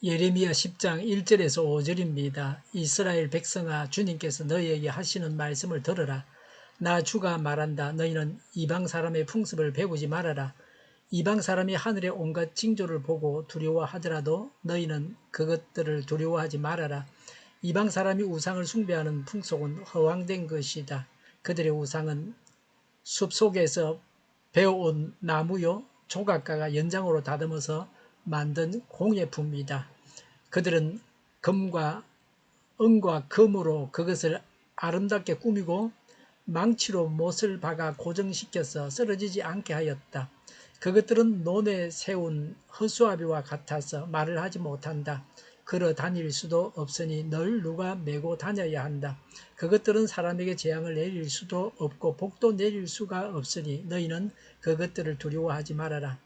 예레미야 10장 1절에서 5절입니다. 이스라엘 백성아, 주님께서 너희에게 하시는 말씀을 들으라. 나 주가 말한다. 너희는 이방 사람의 풍습을 배우지 말아라. 이방 사람이 하늘의 온갖 징조를 보고 두려워하더라도 너희는 그것들을 두려워하지 말아라. 이방 사람이 우상을 숭배하는 풍속은 허황된 것이다. 그들의 우상은 숲속에서 베어온 나무요 조각가가 연장으로 다듬어서 만든 공예품이다. 그들은 금과 은과 금으로 그것을 아름답게 꾸미고 망치로 못을 박아 고정시켜서 쓰러지지 않게 하였다. 그것들은 논에 세운 허수아비와 같아서 말을 하지 못한다. 걸어 다닐 수도 없으니 널 누가 메고 다녀야 한다. 그것들은 사람에게 재앙을 내릴 수도 없고 복도 내릴 수가 없으니 너희는 그것들을 두려워하지 말아라.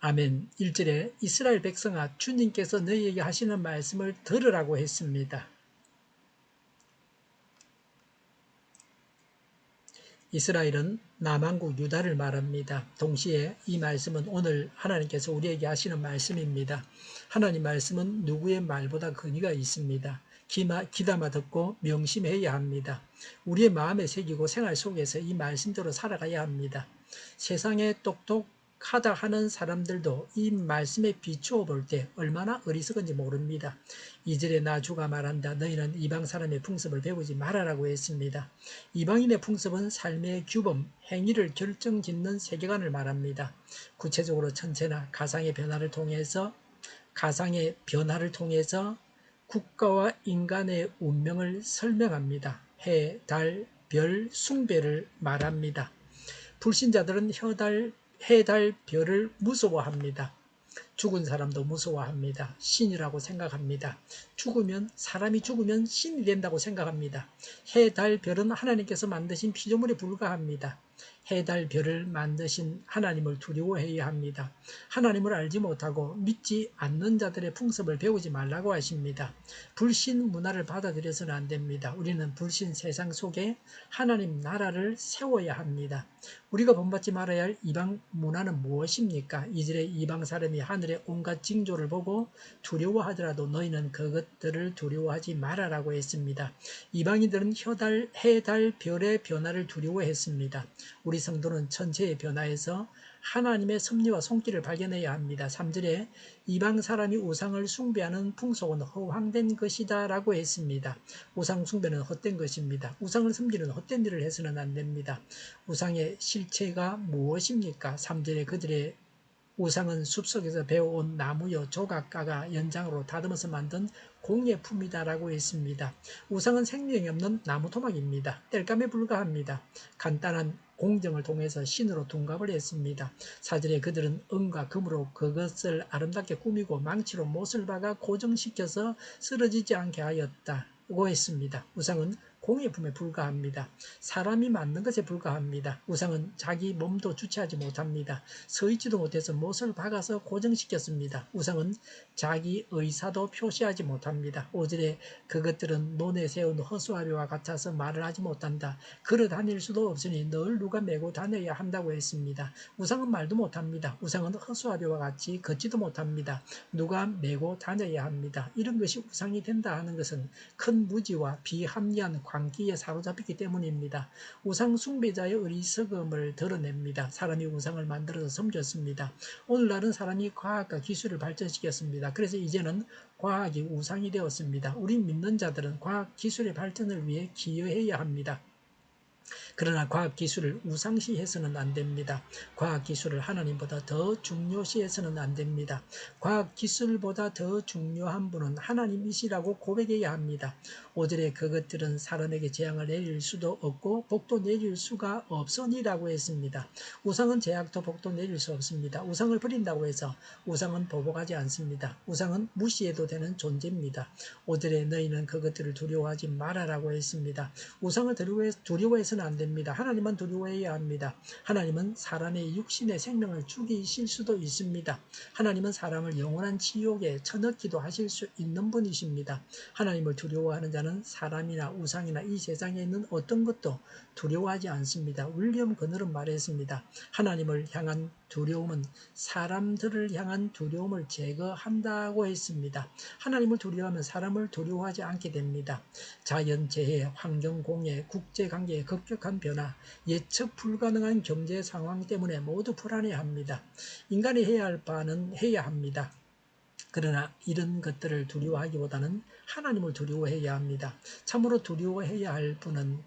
아멘. 1절에 이스라엘 백성아, 주님께서 너희에게 하시는 말씀을 들으라고 했습니다. 이스라엘은 남한국 유다를 말합니다. 동시에 이 말씀은 오늘 하나님께서 우리에게 하시는 말씀입니다. 하나님 말씀은 누구의 말보다 권위가 있습니다. 귀담아 듣고 명심해야 합니다. 우리의 마음에 새기고 생활 속에서 이 말씀대로 살아가야 합니다. 세상에 똑똑하다 하는 사람들도 이 말씀에 비추어 볼 때 얼마나 어리석은지 모릅니다. 2절에 나 주가 말한다. 너희는 이방 사람의 풍습을 배우지 말아라고 했습니다. 이방인의 풍습은 삶의 규범, 행위를 결정짓는 세계관을 말합니다. 구체적으로 천체나 가상의 변화를 통해서 국가와 인간의 운명을 설명합니다. 해, 달, 별, 숭배를 말합니다. 불신자들은 해, 달, 별을 무서워합니다. 죽은 사람도 무서워합니다. 신이라고 생각합니다. 사람이 죽으면 신이 된다고 생각합니다. 해, 달, 별은 하나님께서 만드신 피조물에 불과합니다. 해, 달, 별을 만드신 하나님을 두려워해야 합니다. 하나님을 알지 못하고 믿지 않는 자들의 풍습을 배우지 말라고 하십니다. 불신 문화를 받아들여서는 안 됩니다. 우리는 불신 세상 속에 하나님 나라를 세워야 합니다. 우리가 본받지 말아야 할 이방 문화는 무엇입니까? 이절에 이방 사람이 하늘의 온갖 징조를 보고 두려워하더라도 너희는 그것들을 두려워하지 말아라고 했습니다. 이방인들은 해, 달, 별의 변화를 두려워했습니다. 우리 성도는 천체의 변화에서 하나님의 섭리와 손길을 발견해야 합니다. 3절에 이방 사람이 우상을 숭배하는 풍속은 허황된 것이다 라고 했습니다. 우상 숭배는 헛된 것입니다. 우상을 섬기는 헛된 일을 해서는 안 됩니다. 우상의 실체가 무엇입니까? 3절에 그들의 우상은 숲속에서 베어온 나무여 조각가가 연장으로 다듬어서 만든 공예품이다라고 했습니다. 우상은 생명이 없는 나무 토막입니다. 땔감에 불과합니다. 간단한 공정을 통해서 신으로 둔갑을 했습니다. 4절에 그들은 은과 금으로 그것을 아름답게 꾸미고 망치로 못을 박아 고정시켜서 쓰러지지 않게 하였다고 했습니다. 우상은 공예품에 불과합니다. 사람이 만든 것에 불과합니다. 우상은 자기 몸도 주체하지 못합니다. 서 있지도 못해서 못을 박아서 고정시켰습니다. 우상은 자기 의사도 표시하지 못합니다. 5절에 그것들은 논에 세운 허수아비와 같아서 말을 하지 못한다. 걸어 다닐 수도 없으니 널 누가 메고 다녀야 한다고 했습니다. 우상은 말도 못합니다. 우상은 허수아비와 같이 걷지도 못합니다. 누가 메고 다녀야 합니다. 이런 것이 우상이 된다 하는 것은 큰 무지와 비합리한 광기에 사로잡히기 때문입니다. 우상 숭배자의 어리석음을 드러냅니다. 사람이 우상을 만들어서 섬겼습니다. 오늘날은 사람이 과학과 기술을 발전시켰습니다. 그래서 이제는 과학이 우상이 되었습니다. 우리 믿는 자들은 과학 기술의 발전을 위해 기여해야 합니다. 그러나 과학기술을 우상시해서는 안 됩니다. 과학기술을 하나님보다 더 중요시해서는 안 됩니다. 과학기술보다 더 중요한 분은 하나님이시라고 고백해야 합니다. 5절에 그것들은 사람에게 재앙을 내릴 수도 없고 복도 내릴 수가 없으니라고 했습니다. 우상은 제약도 복도 내릴 수 없습니다. 우상을 버린다고 해서 우상은 보복하지 않습니다. 우상은 무시해도 되는 존재입니다. 5절에 너희는 그것들을 두려워하지 말아라고 했습니다. 우상을 두려워해서는 안 됩니다. 하나님만 두려워해야 합니다. 하나님은 사람의 육신의 생명을 죽이실 수도 있습니다. 하나님은 사람을 영원한 지옥에 쳐넣기도 하실 수 있는 분이십니다. 하나님을 두려워하는 자는 사람이나 우상이나 이 세상에 있는 어떤 것도 두려워하지 않습니다. 윌리엄 거널은 말했습니다. 하나님을 향한 두려움은 사람들을 향한 두려움을 제거한다고 했습니다. 하나님을 두려워하면 사람을 두려워하지 않게 됩니다. 자연재해, 환경공해, 국제관계의 급격한 변화, 예측 불가능한 경제 상황 때문에 모두 불안해합니다. 인간이 해야 할 바는 해야 합니다. 그러나 이런 것들을 두려워하기보다는 하나님을 두려워해야 합니다. 참으로 두려워해야 할 분은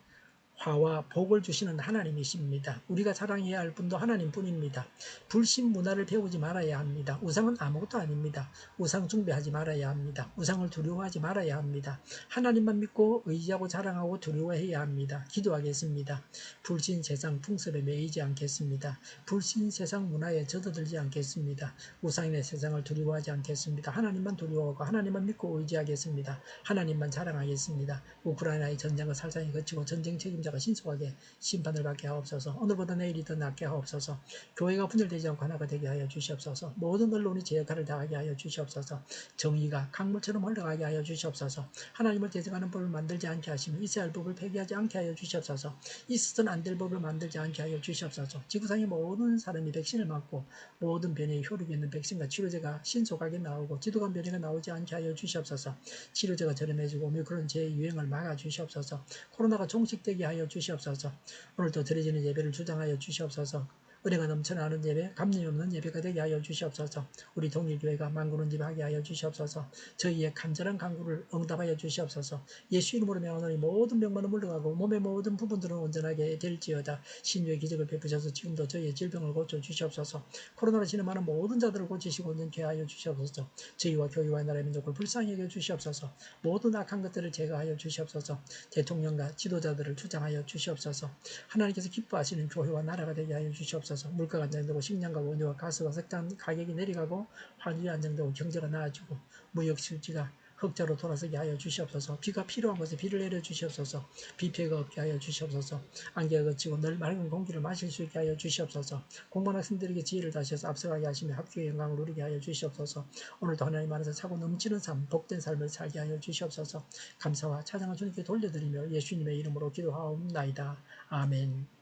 화와 복을 주시는 하나님이십니다. 우리가 자랑해야 할 분도 하나님뿐입니다. 불신 문화를 배우지 말아야 합니다. 우상은 아무것도 아닙니다. 우상 숭배하지 말아야 합니다. 우상을 두려워하지 말아야 합니다. 하나님만 믿고 의지하고 자랑하고 두려워해야 합니다. 기도하겠습니다. 불신 세상 풍습에 매이지 않겠습니다. 불신 세상 문화에 젖어들지 않겠습니다. 우상의 세상을 두려워하지 않겠습니다. 하나님만 두려워하고 하나님만 믿고 의지하겠습니다. 하나님만 자랑하겠습니다. 우크라이나의 전쟁을 살상이 거치고 전쟁 책임자가 신속하게 심판을 받게 하옵소서. 오늘보다 내일이 더 낫게 하옵소서. 교회가 분열되지 않고 하나가 되게 하여 주시옵소서. 모든 언론이 제 역할을 다하게 하여 주시옵소서. 정의가 강물처럼 흘러가게 하여 주시옵소서. 하나님을 대적하는 법을 만들지 않게 하시며 이스라엘 법을 폐기하지 않게 하여 주시옵소서. 있어서는 안 될 법을 만들지 않게 하여 주시옵소서. 지구상의 모든 사람이 백신을 맞고 모든 변이에 효력이 있는 백신과 치료제가 신속하게 나오고 지독한 변이가 나오지 않게 하여 주시옵소서. 치료제가 저렴해지고 오미크론 재유행을 막아 주시옵소서. 코로나가 종식되게 하여 주시옵소서. 오늘도 드려지는 예배를 주장하여 주시옵소서. 은혜가 넘쳐나는 예배, 감림이 없는 예배가 되게 하여 주시옵소서. 우리 동일교회가 만군은집하게 하여 주시옵소서. 저희의 간절한 간구를 응답하여 주시옵소서. 예수 이름으로 명하노니 모든 병만은 물러가고 몸의 모든 부분들은 온전하게 될지어다. 신유의 기적을 베푸셔서 지금도 저희의 질병을 고쳐 주시옵소서. 코로나로 진행하는 모든 자들을 고치시고 온전케 하여 주시옵소서. 저희와 교회와 나라의 민족을 불쌍히 여겨 주시옵소서. 모든 악한 것들을 제거하여 주시옵소서. 대통령과 지도자들을 주장하여 주시옵소서. 하나님께서 기뻐하시는 교회와 나라가 되게 하여 주시옵소서. 물가가 안정되고 식량과 원유와 가스와 석탄 가격이 내려가고 환율이 안정되고 경제가 나아지고 무역 실지가 흑자로 돌아서게 하여 주시옵소서. 비가 필요한 곳에 비를 내려 주시옵소서. 비 피해가 없게 하여 주시옵소서. 안개가 걷히고 늘 맑은 공기를 마실 수 있게 하여 주시옵소서. 공부하는 학생들에게 지혜를 다시서 앞서가게 하시며 학교의 영광을 누리게 하여 주시옵소서. 오늘도 하나님 안에서 차고 넘치는 삶, 복된 삶을 살게 하여 주시옵소서. 감사와 찬양을 주님께 돌려드리며 예수님의 이름으로 기도하옵나이다. 아멘.